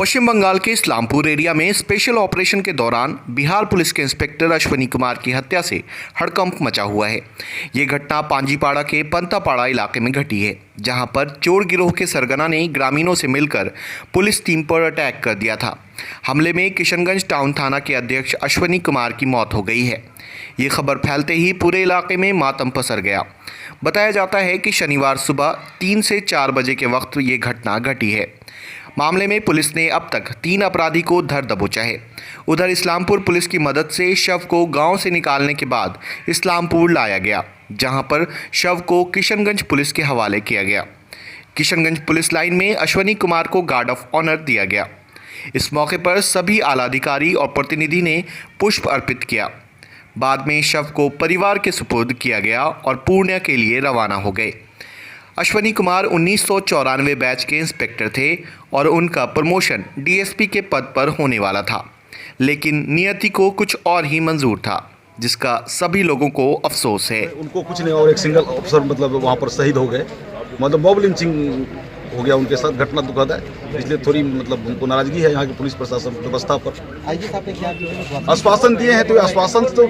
पश्चिम बंगाल के इस्लामपुर एरिया में special operation के दौरान बिहार पुलिस के इंस्पेक्टर अश्वनी कुमार की हत्या से हड़कंप मचा हुआ है। ये घटना पांजीपाड़ा के पंतापाड़ा इलाके में घटी है, जहां पर चोर गिरोह के सरगना ने ग्रामीणों से मिलकर पुलिस टीम पर अटैक कर दिया था। हमले में किशनगंज टाउन थाना के अध्यक्ष अश्वनी कुमार की मौत हो गई है। ये खबर फैलते ही पूरे इलाके में मातम पसर गया। बताया जाता है कि शनिवार सुबह 3 से 4 बजे के वक्त ये घटना घटी है। मामले में पुलिस ने अब तक 3 अपराधी को धर दबोचा है। उधर इस्लामपुर पुलिस की मदद से शव को गांव से निकालने के बाद इस्लामपुर लाया गया, जहां पर शव को किशनगंज पुलिस के हवाले किया गया। किशनगंज पुलिस लाइन में अश्वनी कुमार को गार्ड ऑफ ऑनर दिया गया। इस मौके पर सभी आलाधिकारी और प्रतिनिधि ने पुष्प अर्पित किया। बाद में शव को परिवार के सुपुर्द किया गया और पुणे के लिए रवाना हो गए। अश्वनी कुमार 1994 बैच के इंस्पेक्टर थे और उनका प्रमोशन डीएसपी के पद पर होने वाला था, लेकिन नियति को कुछ और ही मंजूर था, जिसका सभी लोगों को अफसोस है। उनको कुछ नहीं और एक सिंगल अफसर मतलब वहाँ पर शहीद हो गए, मतलब मॉब लिंचिंग हो गया उनके साथ। घटना दुखद है, इसलिए थोड़ी मतलब उनको नाराजगी है यहाँ की पुलिस प्रशासन व्यवस्था पर। आईजी साहब ने क्या आश्वासन दिए हैं, तो आश्वासन तो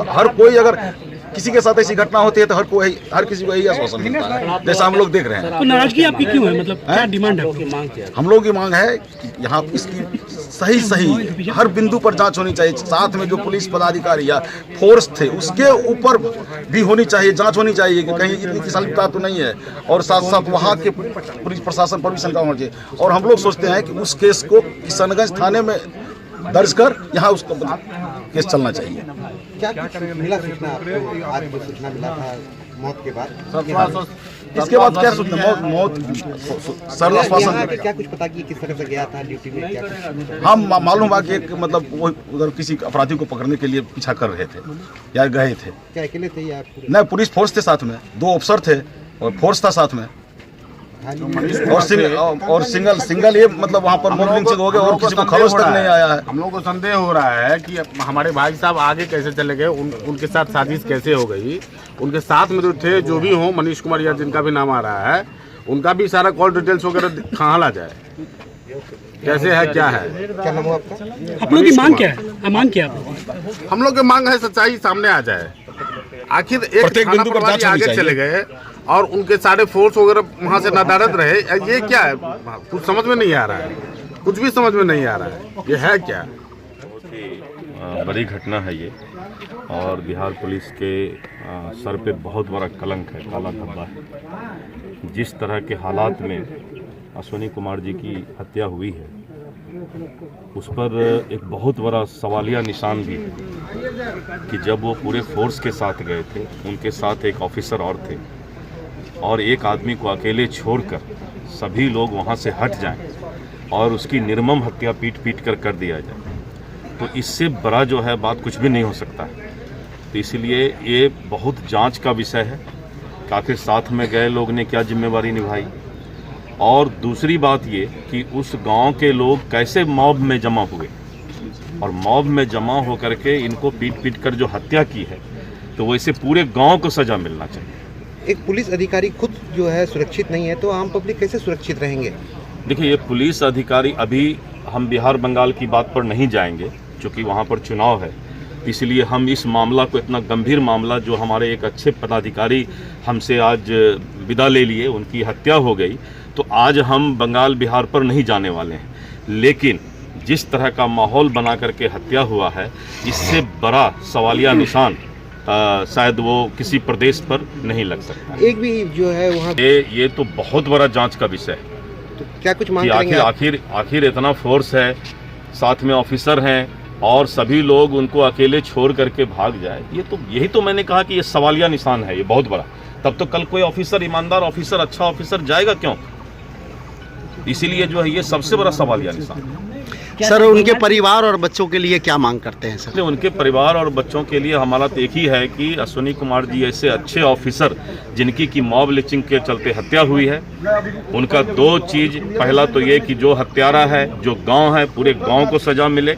हर कोई, अगर किसी के साथ ऐसी घटना होती है तो हर किसी को यही आश्वासन मिलता है, जैसा हम लोग देख रहे हैं। तो नाराजगी आपकी क्यों है, मतलब क्या डिमांड है आपकी? मांग क्या है? हम लोग की मांग है कि यहाँ इसकी सही हर बिंदु पर जांच होनी चाहिए। साथ में जो पुलिस पदाधिकारी या फोर्स थे उसके ऊपर भी होनी चाहिए, जांच होनी चाहिए कि कहीं इतनी किसानता तो नहीं है, और साथ साथ वहाँ के पुलिस प्रशासन पर भी शंका होना चाहिए। और हम लोग सोचते हैं कि उस केस को किशनगंज थाने में दर्ज कर यहाँ उसका केस चलना चाहिए। क्या मिला सूचना आपको? आज जो सूचना मिला था मौत के बाद, इसके बाद क्या सूचना? मौत सरल आश्वासन। क्या कुछ पता कि किस तरह से गया था ड्यूटी में? क्या हम मालूम हुआ कि एक मतलब वो उधर किसी अपराधी को पकड़ने के लिए पीछा कर रहे थे या गए थे। क्या अकेले थे या नहीं, पुलिस फोर्स थे साथ में, 2 अफसर थे और फोर्स था साथ में, और सिंगल ये मतलब वहाँ पर मॉब लिंचिंग हो गया और किसी को खरोच तक नहीं आया है। हम लोग को संदेह हो रहा है कि हमारे भाई साहब आगे कैसे चले गए, उनके साथ साजिश कैसे हो गई। उनके साथ में जो थे, जो भी हो, मनीष कुमार या जिनका भी नाम आ रहा है, उनका भी सारा कॉल डिटेल्स वगैरह कहाँ ला जाए, कैसे है, क्या है। क्या नाम है आपका? आप लोग की मांग क्या है? मांग क्या है? हम लोग की मांग है सच्चाई सामने आ जाए। आखिर एक थाना प्रभारी आगे चले गए और उनके सारे फोर्स वगैरह वहाँ से नदारद रहे, ये क्या है? कुछ समझ में नहीं आ रहा है, कुछ भी समझ में नहीं आ रहा है, ये है क्या? बहुत ही बड़ी घटना है ये, और बिहार पुलिस के सर पे बहुत बड़ा कलंक है, काला धब्बा है। जिस तरह के हालात में अश्वनी कुमार जी की हत्या हुई है, उस पर एक बहुत बड़ा सवालिया निशान भी है कि जब वो पूरे फोर्स के साथ गए थे, उनके साथ एक ऑफिसर और थे, और एक आदमी को अकेले छोड़कर सभी लोग वहाँ से हट जाएं और उसकी निर्मम हत्या पीट कर दिया जाए, तो इससे बड़ा जो है बात कुछ भी नहीं हो सकता है। तो इसलिए ये बहुत जांच का विषय है कि आखिर साथ में गए लोग ने क्या जिम्मेवारी निभाई, और दूसरी बात ये कि उस गांव के लोग कैसे मॉब में जमा हुए, और मॉब में जमा होकर के इनको पीट कर जो हत्या की है, तो वैसे पूरे गांव को सज़ा मिलना चाहिए। एक पुलिस अधिकारी खुद जो है सुरक्षित नहीं है, तो आम पब्लिक कैसे सुरक्षित रहेंगे? देखिए, ये पुलिस अधिकारी, अभी हम बिहार बंगाल की बात पर नहीं जाएंगे क्योंकि वहाँ पर चुनाव है, इसलिए हम इस मामला को, इतना गंभीर मामला जो हमारे एक अच्छे पदाधिकारी हमसे आज विदा ले लिए, उनकी हत्या हो गई, तो आज हम बंगाल बिहार पर नहीं जाने वाले हैं। लेकिन जिस तरह का माहौल बना करके हत्या हुआ है, इससे बड़ा सवालिया निशान शायद वो किसी प्रदेश पर नहीं लग सकता। एक भी जो है वहाँ ये तो बहुत बड़ा जांच का विषय है। तो क्या कुछ मांग कि करेंगे आप? आखिर इतना फोर्स है, साथ में ऑफिसर हैं, और सभी लोग उनको अकेले छोड़ करके भाग जाए, ये तो, यही तो मैंने कहा कि ये सवालिया निशान है, ये बहुत बड़ा। तब तो कल कोई ऑफिसर, ईमानदार ऑफिसर, अच्छा ऑफिसर जाएगा क्यों? इसीलिए जो है ये सबसे बड़ा सवालिया निशान है। सर, उनके परिवार और बच्चों के लिए क्या मांग करते हैं सर? उनके परिवार और बच्चों के लिए हमारा तो एक ही है कि अश्वनी कुमार जी ऐसे अच्छे ऑफिसर, जिनकी की मॉब लिंचिंग के चलते हत्या हुई है, उनका 2 चीज़, पहला तो ये कि जो हत्यारा है, जो गांव है, पूरे गांव को सज़ा मिले,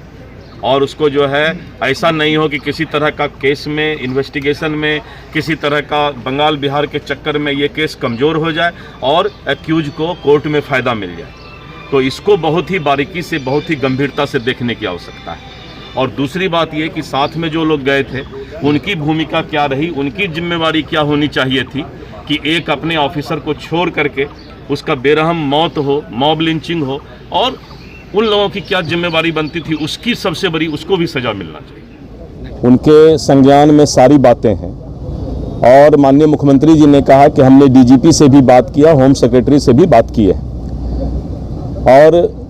और उसको जो है ऐसा नहीं हो कि किसी तरह का केस में, इन्वेस्टिगेशन में, किसी तरह का बंगाल बिहार के चक्कर में ये केस कमज़ोर हो जाए और एक्यूज को कोर्ट में फ़ायदा मिल जाए। तो इसको बहुत ही बारीकी से, बहुत ही गंभीरता से देखने की आवश्यकता है। और दूसरी बात ये कि साथ में जो लोग गए थे उनकी भूमिका क्या रही, उनकी जिम्मेवारी क्या होनी चाहिए थी कि एक अपने ऑफिसर को छोड़ करके उसका बेरहम मौत हो, मॉब लिंचिंग हो, और उन लोगों की क्या जिम्मेवारी बनती थी, उसकी सबसे बड़ी, उसको भी सजा मिलना चाहिए। उनके संज्ञान में सारी बातें हैं और माननीय मुख्यमंत्री जी ने कहा कि हमने डीजीपी से भी बात किया, होम सेक्रेटरी से भी बात की है, और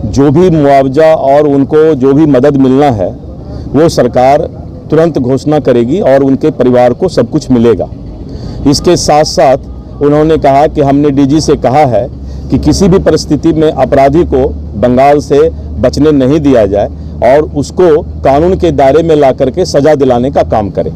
जो भी मुआवजा और उनको जो भी मदद मिलना है वो सरकार तुरंत घोषणा करेगी और उनके परिवार को सब कुछ मिलेगा। इसके साथ साथ उन्होंने कहा कि हमने डीजी से कहा है कि किसी भी परिस्थिति में अपराधी को बंगाल से बचने नहीं दिया जाए और उसको कानून के दायरे में ला करके सजा दिलाने का काम करें।